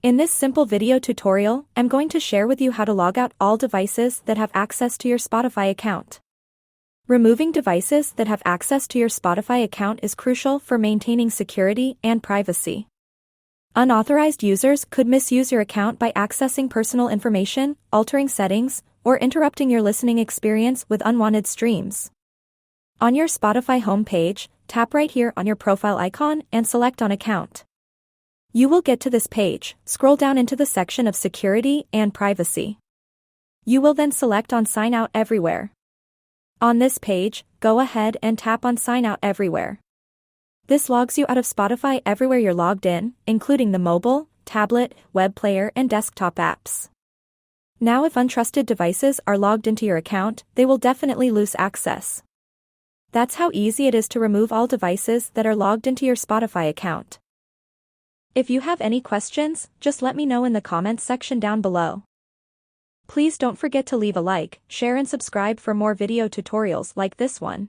In this simple video tutorial, I'm going to share with you how to log out all devices that have access to your Spotify account. Removing devices that have access to your Spotify account is crucial for maintaining security and privacy. Unauthorized users could misuse your account by accessing personal information, altering settings, or interrupting your listening experience with unwanted streams. On your Spotify homepage, tap right here on your profile icon and select on Account. You will get to this page, scroll down into the section of Security and Privacy. You will then select on Sign Out Everywhere. On this page, go ahead and tap on Sign Out Everywhere. This logs you out of Spotify everywhere you're logged in, including the mobile, tablet, web player, and desktop apps. Now if untrusted devices are logged into your account, they will definitely lose access. That's how easy it is to remove all devices that are logged into your Spotify account. If you have any questions, just let me know in the comments section down below. Please don't forget to leave a like, share and subscribe for more video tutorials like this one.